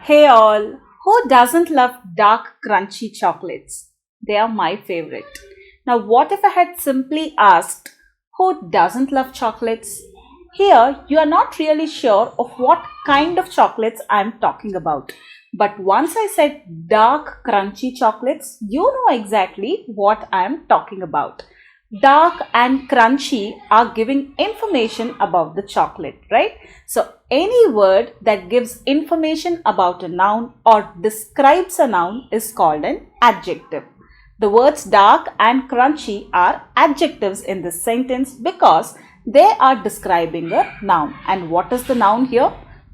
Hey all, who doesn't love dark crunchy chocolates? They are my favorite. Now, what if I had simply asked, who doesn't love chocolates? Here, you are not really sure of what kind of chocolates I am talking about. But once I said dark crunchy chocolates, you know exactly what I am talking about. Dark and crunchy are giving information about the chocolate, right? So any word that gives information about a noun or describes a noun is called an adjective. The words dark and crunchy are adjectives in this sentence because they are describing a noun. And what is the noun here?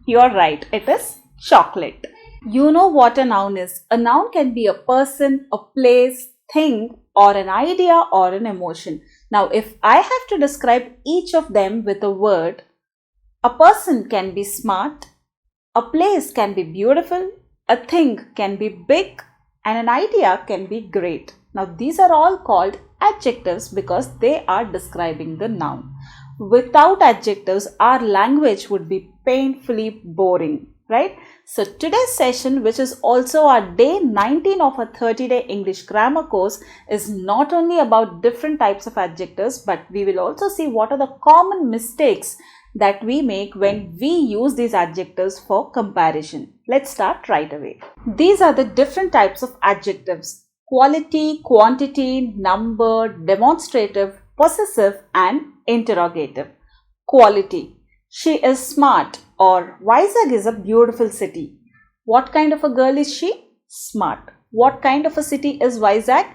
You are right, it is chocolate. You know what a noun is. A noun can be a person, a place, thing, or an idea or an emotion. Now, if I have to describe each of them with a word, a person can be smart, a place can be beautiful, a thing can be big, and an idea can be great. Now, these are all called adjectives because they are describing the noun. Without adjectives, our language would be painfully boring, right? So today's session, which is also our day 19 of a 30-day English grammar course, is not only about different types of adjectives, but we will also see what are the common mistakes that we make when we use these adjectives for comparison. Let's start right away. These are the different types of adjectives: quality, quantity, number, demonstrative, possessive, and interrogative. Quality. She is smart, or Vizag is a beautiful city. What kind of a girl is she? Smart. What kind of a city is Vizag?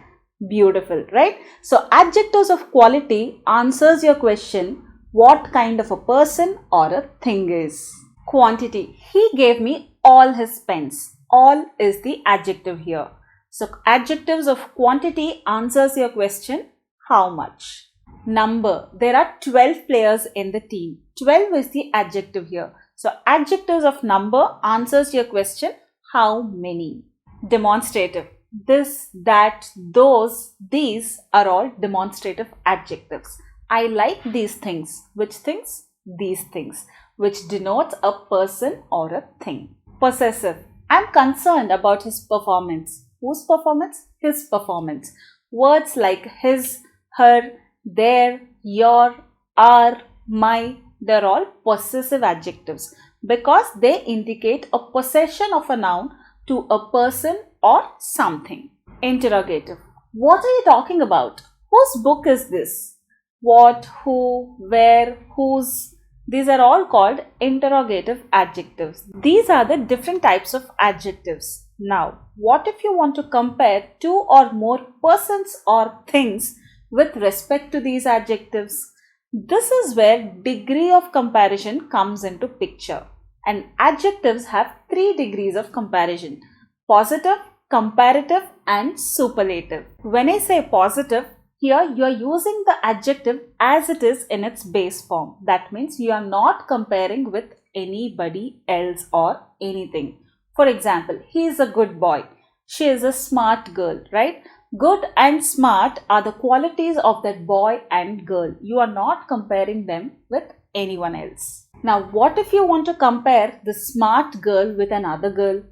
Beautiful, right? So adjectives of quality answers your question, what kind of a person or a thing is. Quantity. He gave me all his pens. All is the adjective here. So adjectives of quantity answers your question, how much. Number. There are 12 players in the team. 12 is the adjective here. So adjectives of number answers your question, how many. Demonstrative. This, that, those, these are all demonstrative adjectives. I like these things. Which things? These things, which denotes a person or a thing. Possessive. I'm concerned about his performance. Whose performance? His performance. Words like his, her, their, your, our, my, they're all possessive adjectives because they indicate a possession of a noun to a person or something. Interrogative. What are you talking about? Whose book is this? What, who, where, whose. These are all called interrogative adjectives. These are the different types of adjectives. Now, what if you want to compare two or more persons or things with respect to these adjectives? This is where degree of comparison comes into picture. And adjectives have 3 degrees of comparison: positive, comparative, and superlative. When I say positive, here you are using the adjective as it is in its base form. That means you are not comparing with anybody else or anything. For example, he is a good boy. She is a smart girl, right? Good and smart are the qualities of that boy and girl. You are not comparing them with anyone else. Now, what if you want to compare the smart girl with another girl?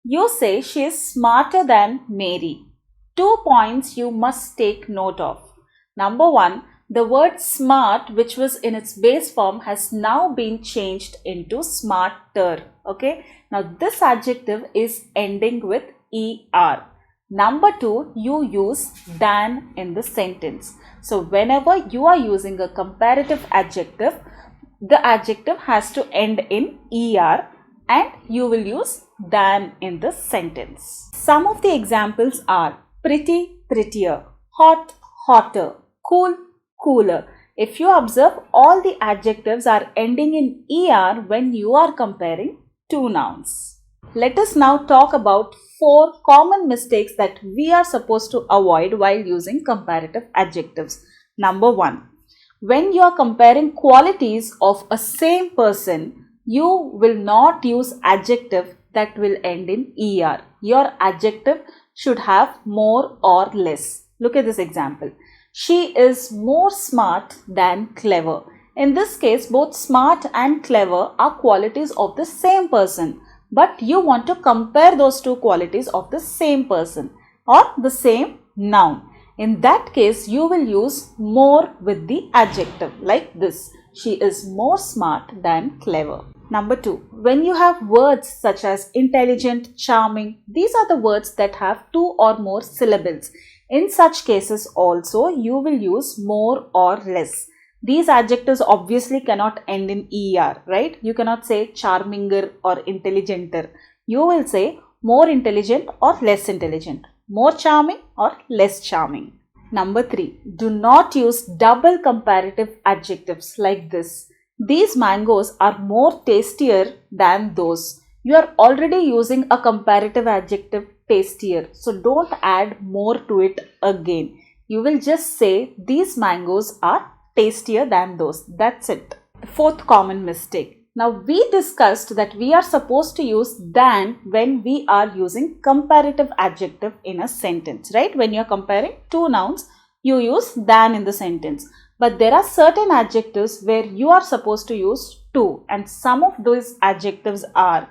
You say she is smarter than Mary. 2 points you must take note of. Number 1, the word smart, which was in its base form, has now been changed into smarter. Okay. Now, this adjective is ending with er. Number 2, you use than in the sentence. So, whenever you are using a comparative adjective, the adjective has to end in er and you will use than in the sentence. Some of the examples are pretty, prettier, hot, hotter, cool, cooler. If you observe, all the adjectives are ending in er when you are comparing two nouns. Let us now talk about 4 common mistakes that we are supposed to avoid while using comparative adjectives. Number 1. When you are comparing qualities of a same person, you will not use adjective that will end in er. Your adjective should have more or less. Look at this example. She is more smart than clever. In this case, both smart and clever are qualities of the same person, but you want to compare those two qualities of the same person or the same noun. In that case, you will use more with the adjective like this. She is more smart than clever. Number 2, when you have words such as intelligent, charming, these are the words that have 2 or more syllables. In such cases also, you will use more or less. These adjectives obviously cannot end in er, right? You cannot say charminger or intelligenter. You will say more intelligent or less intelligent, more charming or less charming. Number 3, do not use double comparative adjectives like this. These mangoes are more tastier than those. You are already using a comparative adjective tastier, so don't add more to it again. You will just say these mangoes are tastier than those. That's it. The 4th common mistake. Now we discussed that we are supposed to use than when we are using comparative adjective in a sentence, right? When you are comparing two nouns, you use than in the sentence. But there are certain adjectives where you are supposed to use to, and some of those adjectives are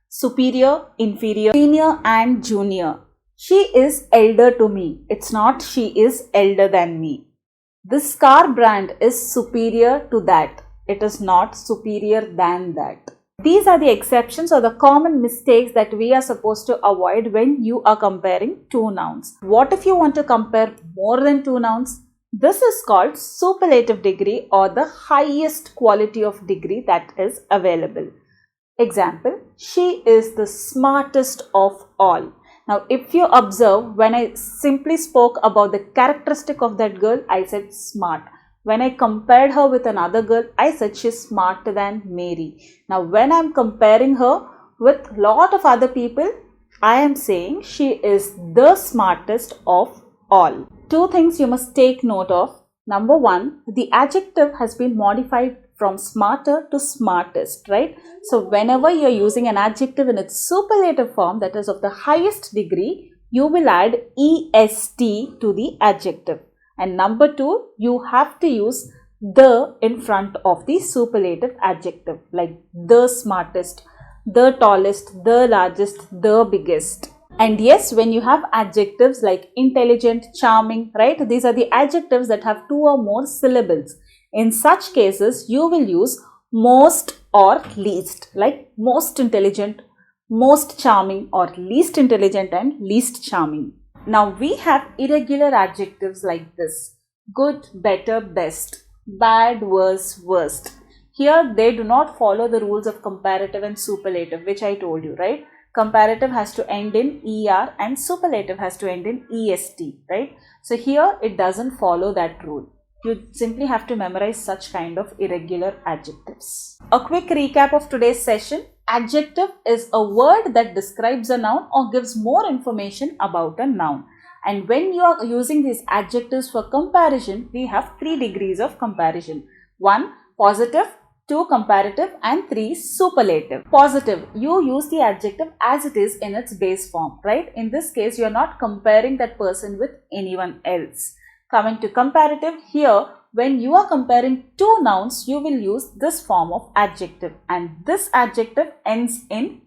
superior, inferior, senior and junior. She is elder to me. It's not she is elder than me. This car brand is superior to that. It is not superior than that. These are the exceptions or the common mistakes that we are supposed to avoid when you are comparing two nouns. What if you want to compare more than two nouns? This is called superlative degree or the highest quality of degree that is available. Example, she is the smartest of all. Now, if you observe, when I simply spoke about the characteristic of that girl, I said smart. When I compared her with another girl, I said she's smarter than Mary. Now, when I am comparing her with a lot of other people, I am saying she is the smartest of all. Two things you must take note of. Number 1, the adjective has been modified from smarter to smartest, right? So whenever you are using an adjective in its superlative form, that is of the highest degree, you will add est to the adjective. And number 2, you have to use the in front of the superlative adjective, like the smartest, the tallest, the largest, the biggest. And yes, when you have adjectives like intelligent, charming, right? These are the adjectives that have 2 or more syllables. In such cases, you will use most or least, like most intelligent, most charming, or least intelligent and least charming. Now we have irregular adjectives like this: good, better, best, bad, worse, worst. Here they do not follow the rules of comparative and superlative, which I told you, right? Comparative has to end in er and superlative has to end in est, right? So here it doesn't follow that rule. You simply have to memorize such kind of irregular adjectives. A quick recap of today's session. Adjective is a word that describes a noun or gives more information about a noun. And when you are using these adjectives for comparison, we have 3 degrees of comparison. 1, positive, 2, comparative, and 3, superlative. Positive, you use the adjective as it is in its base form, right? In this case, you are not comparing that person with anyone else. Coming to comparative, here when you are comparing two nouns, you will use this form of adjective, and this adjective ends in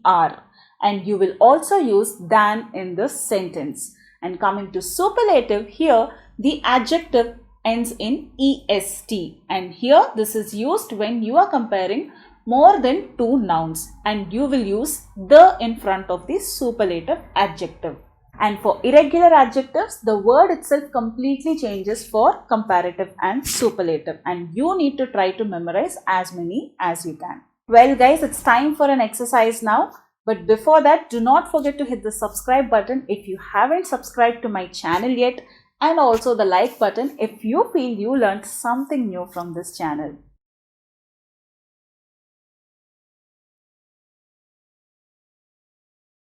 er, and you will also use than in this sentence. And coming to superlative, here the adjective ends in est, and here this is used when you are comparing more than two nouns, and you will use the in front of the superlative adjective. And for irregular adjectives, the word itself completely changes for comparative and superlative, and you need to try to memorize as many as you can. Well guys, it's time for an exercise now. But before that, do not forget to hit the subscribe button if you haven't subscribed to my channel yet, and also the like button if you feel you learned something new from this channel.